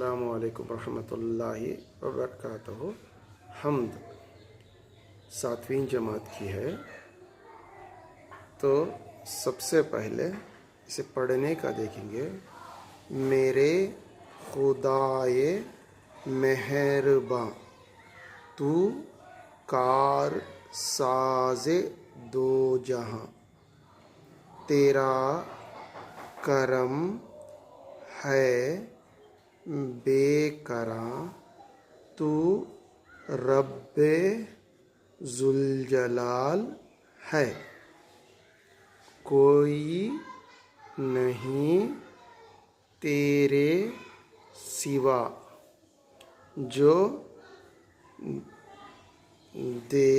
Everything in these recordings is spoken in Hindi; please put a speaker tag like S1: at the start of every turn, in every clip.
S1: अस्सलामु अलैकुम रहमतुल्लाहि व बरकातहू। हम्द 7वीं जमात की है, तो सबसे पहले इसे पढ़ने का देखेंगे। मेरे खुदाए मेहरबां, तू कार साज़े दो जहां, तेरा करम है बेकरां, तू रब्बे ज़ुलजलाल है। कोई नहीं तेरे सिवा जो दे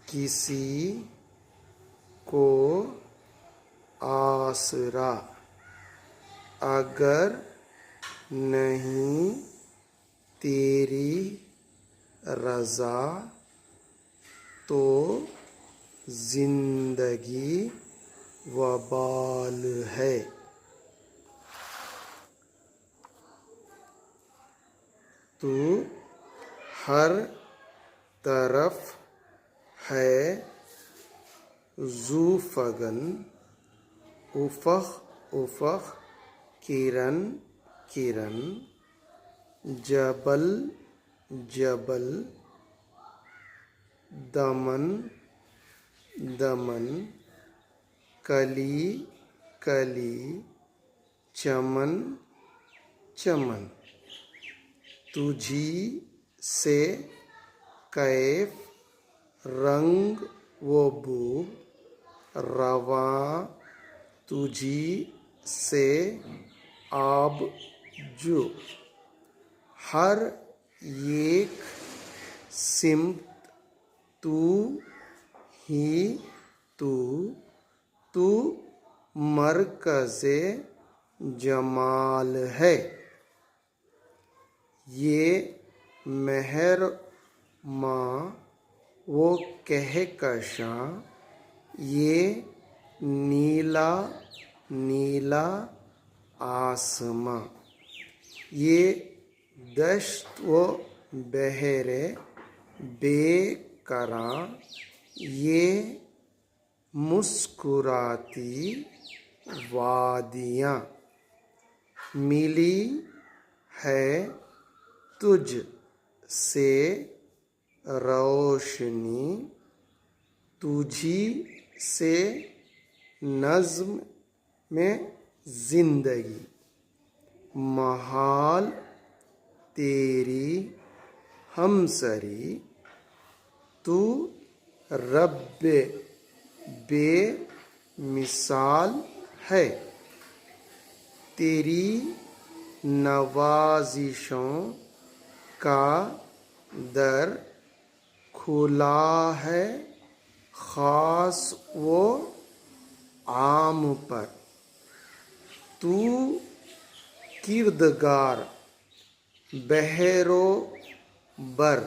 S1: किसी को आसरा, अगर नहीं तेरी रज़ा तो ज़िंदगी वबाल है। तू हर तरफ है ज़ूफ़गन, उफ़क़ उफ़क़ किरण किरण, जबल जबल दमन दमन, कली कली चमन चमन। तुझी से कैफ रंग वो बू रवां, तुझी से आब जो हर एक सिमत तू ही तू, तू मरकज़े जमाल है। ये मेहरमां वो कहकशां, ये नीला नीला आसमां, ये दश्त व बहरे बेकरां, ये मुस्कुराती वादियाँ। मिली है तुझ से रोशनी, तुझी से नज़्म में ज़िंदगी, महाल तेरी हमसरी, तू रब्बे बे मिसाल है। तेरी नवाजिशों का दर खुला है ख़ास वो आम पर, तू किरदगार बहरो बर,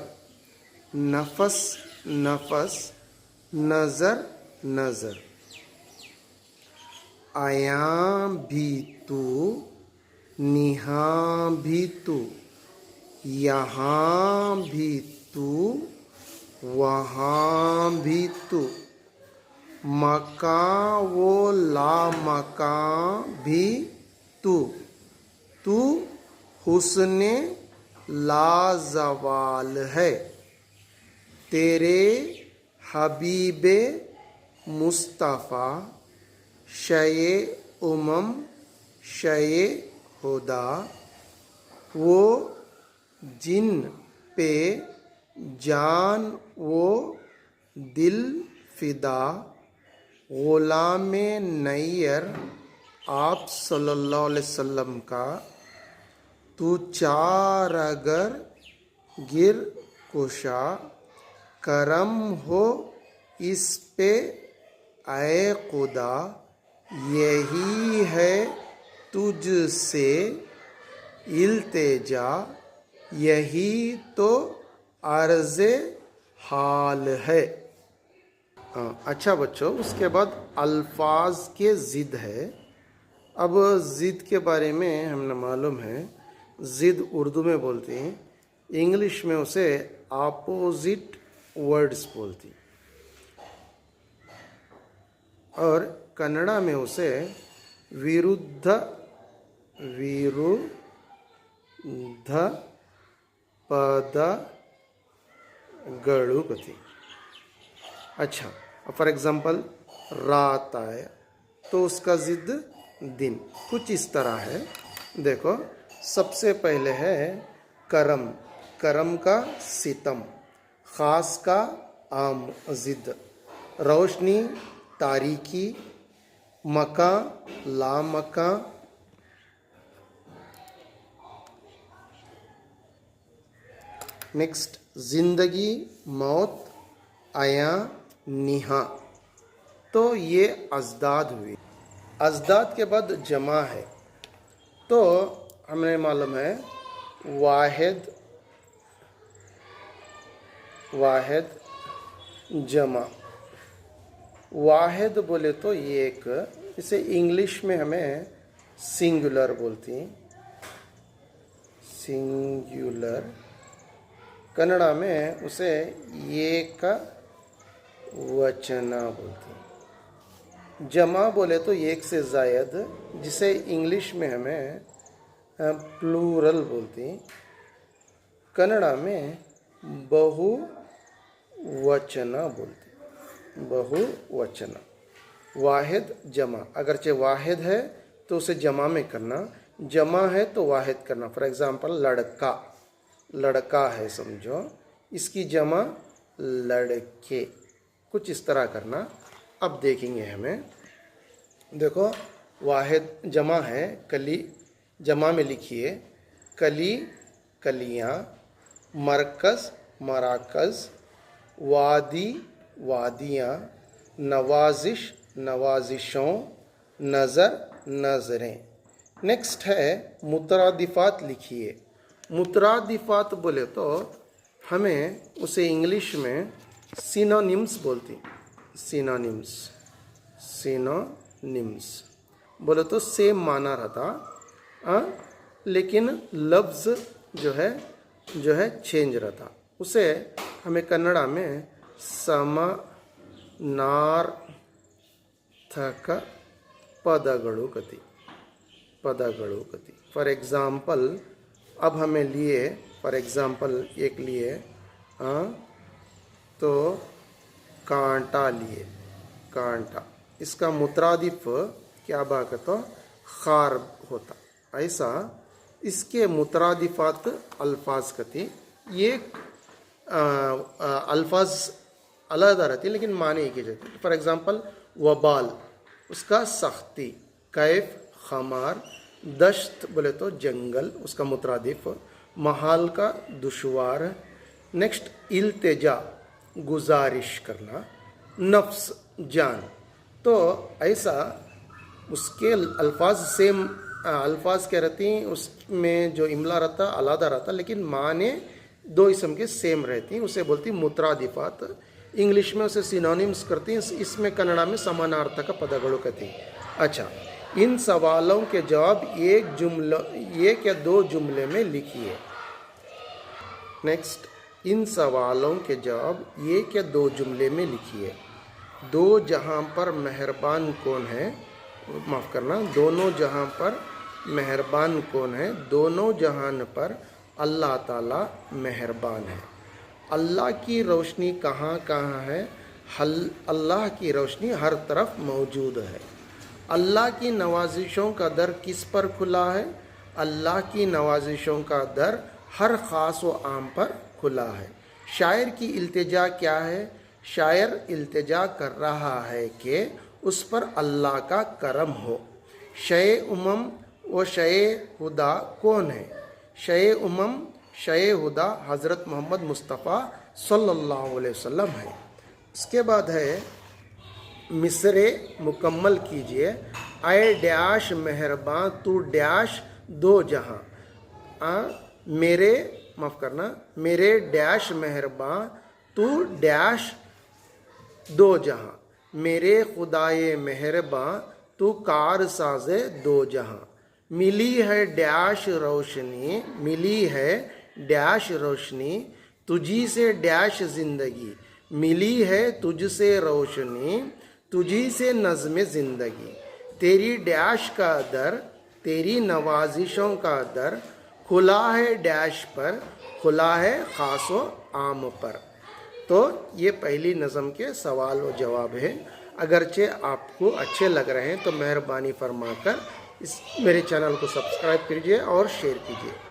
S1: नफस नफस नज़र नज़र। आयां भी तू निहां भी तू, यहाँ भी तू वहाँ भी तू, मकां वो ला मकां भी तू, तू हुस्ने लाजवाल है। तेरे हबीबे मुस्तफ़ा शये उमम शये हुदा, वो जिन पे जान वो दिल फिदा, ग़ुलामे नैयर आप सल्लल्लाहु अलैहि वसल्लम का, तू चार अगर गिर कुशा, करम हो इस पे ऐ खुदा, यही है तुझसे इल्तिजा, यही तो अर्ज़े हाल है। अच्छा बच्चों, उसके बाद अल्फाज के ज़िद है। अब ज़िद के बारे में हमें मालूम है, ज़िद उर्दू में बोलती हैं, इंग्लिश में उसे अपोजिट वर्ड्स बोलती हैं, और कन्नड़ा में उसे विरुद्ध पदಗಳು कहती। अच्छा, फॉर एग्जाम्पल रात आया तो उसका ज़िद दिन, कुछ इस तरह है। देखो, सबसे पहले है करम, करम का सितम, ख़ास का आम ज़िद, रोशनी तारीकी, मका लामका, नेक्स्ट ज़िंदगी मौत आया निहा। तो ये अज़दाद हुई। अज़दाद के बाद जमा है, तो हमें मालूम है वाहिद, वाहिद जमा। वाहिद बोले तो ये एक, इसे इंग्लिश में हमें सिंगुलर बोलती हैं, सिंगुलर। कन्नड़ा में उसे एक वचना बोलते हैं। जमा बोले तो एक से ज़ायद, जिसे इंग्लिश में हमें प्लूरल बोलते हैं। कन्नड़ा में बहुवचना बोलते हैं, बहुवचना। वाहिद जमा, अगरचे वाहिद है तो उसे जमा में करना, जमा है तो वाहिद करना। फॉर एग्ज़ाम्पल लड़का, लड़का है समझो, इसकी जमा लड़के, कुछ इस तरह करना। अब देखेंगे हमें, देखो वाहिद जमा है, कली, जमा में लिखिए कली कलियाँ, मरकज़ मराकज़, वादी वादियाँ, नवाजिश नवाजिशों, नज़र नज़रें। नेक्स्ट है मुतरादिफ़ात लिखिए। मुतरादिफ़ात बोले तो हमें उसे इंग्लिश में सिनोनिम्स बोलती, सिनोनिम्स, सिनोनिम्स बोले तो सेम माना रहता, लेकिन लफ्ज़ जो है चेंज रहता। उसे हमें कन्नड़ा में समानार्थक पदಗಳು कहती, पदಗಳು कहती। फॉर एग्ज़ाम्पल अब हमें लिए, फॉर एग्ज़ाम्पल एक लिए, तो कांटा लिए, कांटा, इसका मुतरादिफ क्या बात है तो खार होता। ऐसा इसके मुतरादिफ़ात अल्फाज कहती। ये अल्फाज अलग रहती लेकिन माने एक ही जाती। फॉर एग्ज़ाम्पल वबाल, उसका सख्ती, कैफ खमार, दश्त बोले तो जंगल, उसका मुतरादिफ, महाल का दुश्वार। नेक्स्ट इल्तिजा, गुजारिश करना, नफ्स जान। तो ऐसा उसके अल्फाज सेम अल्फाज क्या रहती हैं, उसमें जो इमला रहता अलग रहता, लेकिन माने दो इसम के सेम रहती हैं, उसे बोलती मुतरादिफ़ात। इंग्लिश में उसे सिनोनिम्स करती हैं, इसमें कन्नड़ा में समानार्थक पदಗಳು कहती हैं। अच्छा, इन सवालों के जवाब एक या दो जुमले में लिखिए। नेक्स्ट, इन सवालों के जवाब एक या दो जुमले में लिखिए। दो जहां पर मेहरबान कौन है, माफ़ करना, दोनों जहां पर मेहरबान कौन है, दोनों जहान पर अल्लाह ताला मेहरबान है। अल्लाह की रोशनी कहाँ कहाँ है, अल्लाह की रोशनी हर तरफ मौजूद है। अल्लाह की नवाजिशों का दर किस पर खुला है, अल्लाह की नवाजिशों का दर हर ख़ास व आम पर खुला है। शायर की इल्तिजा क्या है, शायर इल्तिजा कर रहा है कि उस पर अल्लाह का करम हो। शय उमम व शय हुदा कौन है, शय उमम शय हुदा हज़रत मोहम्मद मुस्तफ़ा सल्लल्लाहु अलैहि वसल्लम है। इसके बाद है मिसरे मुकम्मल कीजिए। आए डैश मेहरबान तू डैश दो जहां, मेरे माफ़ करना, मेरे डैश मेहरबान तू डैश दो जहां, मेरे खुदाए मेहरबान तू कार साज़े दो जहां, मिली है डैश रोशनी, मिली है डैश रोशनी, तुझी से डैश जिंदगी, मिली है तुझसे रोशनी, तुझी से नज़्म ज़िंदगी, तेरी डैश का दर, तेरी नवाजिशों का दर, खुला है डैश पर, खुला है ख़ास व आम पर। तो ये पहली नज़म के सवाल व जवाब है। अगरचे आपको अच्छे लग रहे हैं तो मेहरबानी फरमाकर इस मेरे चैनल को सब्सक्राइब कीजिए और शेयर कीजिए।